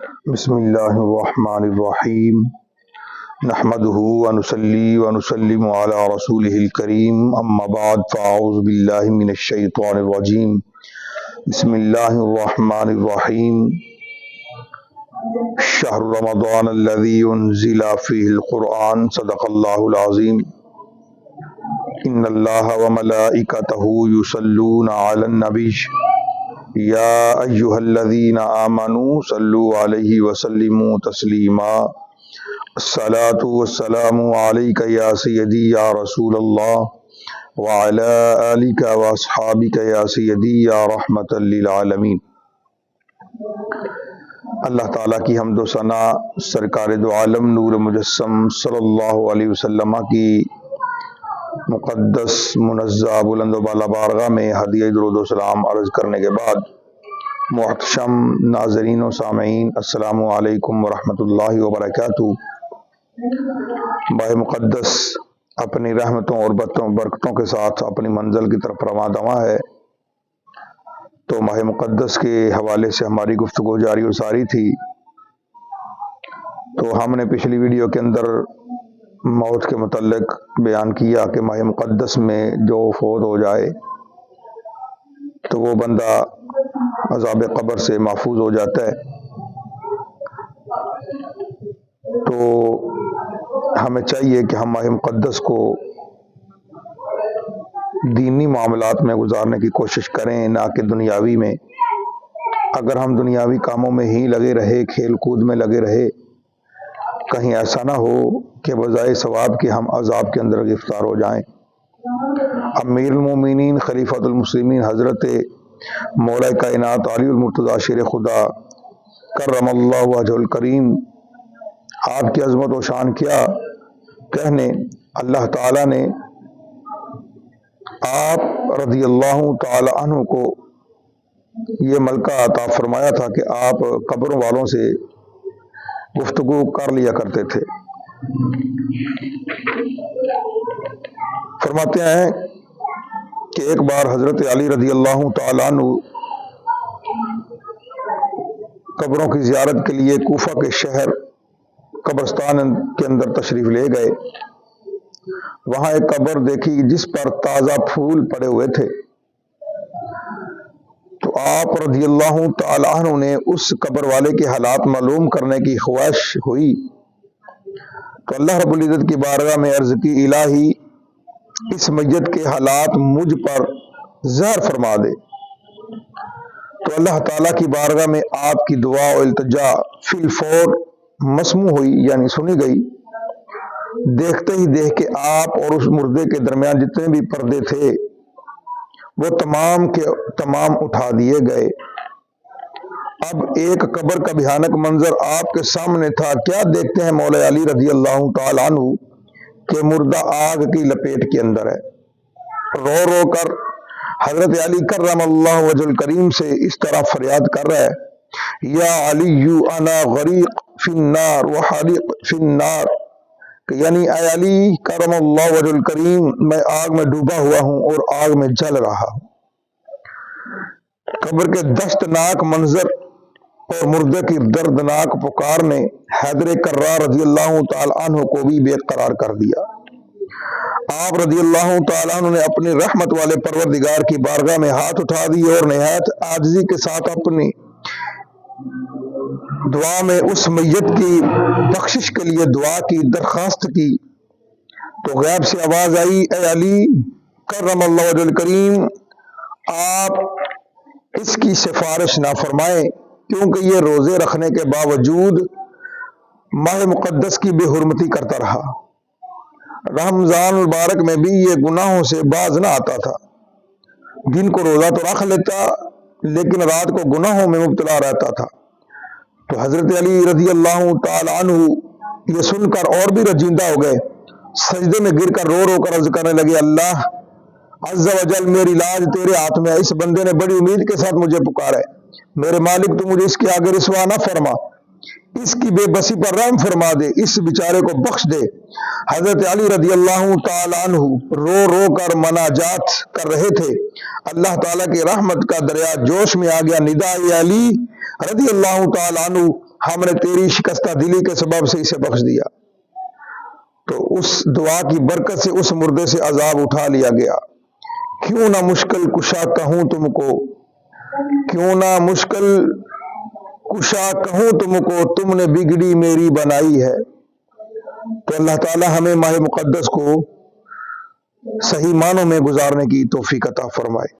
بسم اللہ الرحمن الرحیم نحمده ونصلی ونسلم علی رسولہ الکریم اما بعد فاعوذ باللہ من الشیطان الرجیم بسم اللہ الرحمن الرحیم شہر رمضان الذی انزل فیہ القرآن صدق اللہ العظیم ان اللہ وملائکتہ یصلون علی النبی یا ایہا الذین آمنوا صلوا علیہ وسلموا تسلیما الصلاة والسلام علیک یا سیدی یا رسول اللہ وعلی آلک واصحابک یا سیدی یا رحمت للعالمین۔ اللہ تعالیٰ کی حمد و ثنا سرکار دو عالم نور مجسم صلی اللہ علیہ وسلم کی مقدس منزہ بلند و بالا بارگاہ میں ہدیہ درود و سلام عرض کرنے کے بعد محتشم ناظرین و سامعین السلام علیکم ورحمۃ اللہ وبرکاتہ۔ باہ مقدس اپنی رحمتوں اور برکتوں کے ساتھ اپنی منزل کی طرف رواں دواں ہے، تو ماہ مقدس کے حوالے سے ہماری گفتگو جاری و ساری تھی۔ تو ہم نے پچھلی ویڈیو کے اندر موت کے متعلق بیان کیا کہ ماہ مقدس میں جو فوت ہو جائے تو وہ بندہ عذاب قبر سے محفوظ ہو جاتا ہے۔ تو ہمیں چاہیے کہ ہم ماہ مقدس کو دینی معاملات میں گزارنے کی کوشش کریں، نہ کہ دنیاوی میں۔ اگر ہم دنیاوی کاموں میں ہی لگے رہے، کھیل کود میں لگے رہے، کہیں ایسا نہ ہو کہ بجائے ثواب کے ہم عذاب کے اندر گرفتار ہو جائیں۔ امیر المومنین خلیفۃ المسلمین حضرت مولا کائنات علی المرتضیٰ شیر خدا کرم اللہ وجہ الکریم، آپ کی عظمت و شان کیا کہنے، اللہ تعالیٰ نے آپ رضی اللہ تعالی عنہ کو یہ ملکہ عطا فرمایا تھا کہ آپ قبروں والوں سے گفتگو کر لیا کرتے تھے۔ فرماتے ہیں کہ ایک بار حضرت علی رضی اللہ تعالی عنہ قبروں کی زیارت کے لیے کوفہ کے شہر قبرستان کے اندر تشریف لے گئے۔ وہاں ایک قبر دیکھی جس پر تازہ پھول پڑے ہوئے تھے، تو آپ رضی اللہ تعالی عنہ نے اس قبر والے کے حالات معلوم کرنے کی خواہش ہوئی، تو اللہ رب العزت کی بارگاہ میں عرض کی، الہی اس میت کے حالات مجھ پر ظاہر فرما دے۔ تو اللہ تعالیٰ کی بارگاہ میں آپ کی دعا و التجا فی الفور مسموع ہوئی، یعنی سنی گئی۔ دیکھتے ہی دیکھ کے آپ اور اس مردے کے درمیان جتنے بھی پردے تھے وہ تمام کے تمام اٹھا دیے گئے۔ اب ایک قبر کا بھیانک منظر آپ کے سامنے تھا۔ کیا دیکھتے ہیں مولا علی رضی اللہ تعالی عنہ کہ مردہ آگ کی لپیٹ کے اندر ہے۔ رو رو کر حضرت علی کرم اللہ وجہ الکریم سے اس طرح فریاد کر رہا ہے، یا علی انا غریق فی النار وحریق فی النار، کہ یعنی اے علی کرم اللہ وجہ الکریم، میں آگ میں ڈوبا ہوا ہوں اور آگ میں جل رہا ہوں۔ قبر کے دشتناک منظر اور مردے کی دردناک پکار نے حیدر کرار رضی اللہ تعالی عنہ کو بھی بے قرار کر دیا۔ آپ رضی اللہ تعالی عنہ نے اپنی رحمت والے پروردگار کی بارگاہ میں ہاتھ اٹھا دیے اور نہایت عاجزی کے ساتھ اپنی دعا میں اس میت کی بخشش کے لیے دعا کی درخواست کی، تو غیب سے آواز آئی، اے علی کرم اللہ وجہ الکریم، آپ اس کی سفارش نہ فرمائیں، کیونکہ یہ روزے رکھنے کے باوجود ماہ مقدس کی بے حرمتی کرتا رہا۔ رمضان المبارک میں بھی یہ گناہوں سے باز نہ آتا تھا۔ دن کو روزہ تو رکھ لیتا لیکن رات کو گناہوں میں مبتلا رہتا تھا۔ تو حضرت علی رضی اللہ تعالی عنہ یہ سن کر اور بھی رنجیدہ ہو گئے، سجدے میں گر کر رو رو کر عرض کرنے لگے، اللہ عز و جل میری لاج تیرے ہاتھ میں ہے، اس بندے نے بڑی امید کے ساتھ مجھے پکارا ہے، میرے مالک تو مجھے اس کے آگے رسوا نہ فرما، اس کی بے بسی پر رحم فرما دے، اس بیچارے کو بخش دے۔ حضرت علی رضی اللہ تعالی عنہ رو رو کر مناجات کر رہے تھے، اللہ تعالیٰ کی رحمت کا دریا جوش میں آ گیا، ندا علی رضی اللہ تعالی عنہ ہم نے تیری شکستہ دلی کے سبب سے اسے بخش دیا۔ تو اس دعا کی برکت سے اس مردے سے عذاب اٹھا لیا گیا۔ کیوں نہ مشکل کشا کہوں تم کو، کیوں نہ مشکل کشا کہوں تم کو، تم نے بگڑی میری بنائی ہے۔ تو اللہ تعالی ہمیں ماہ مقدس کو صحیح معنوں میں گزارنے کی توفیق عطا فرمائے۔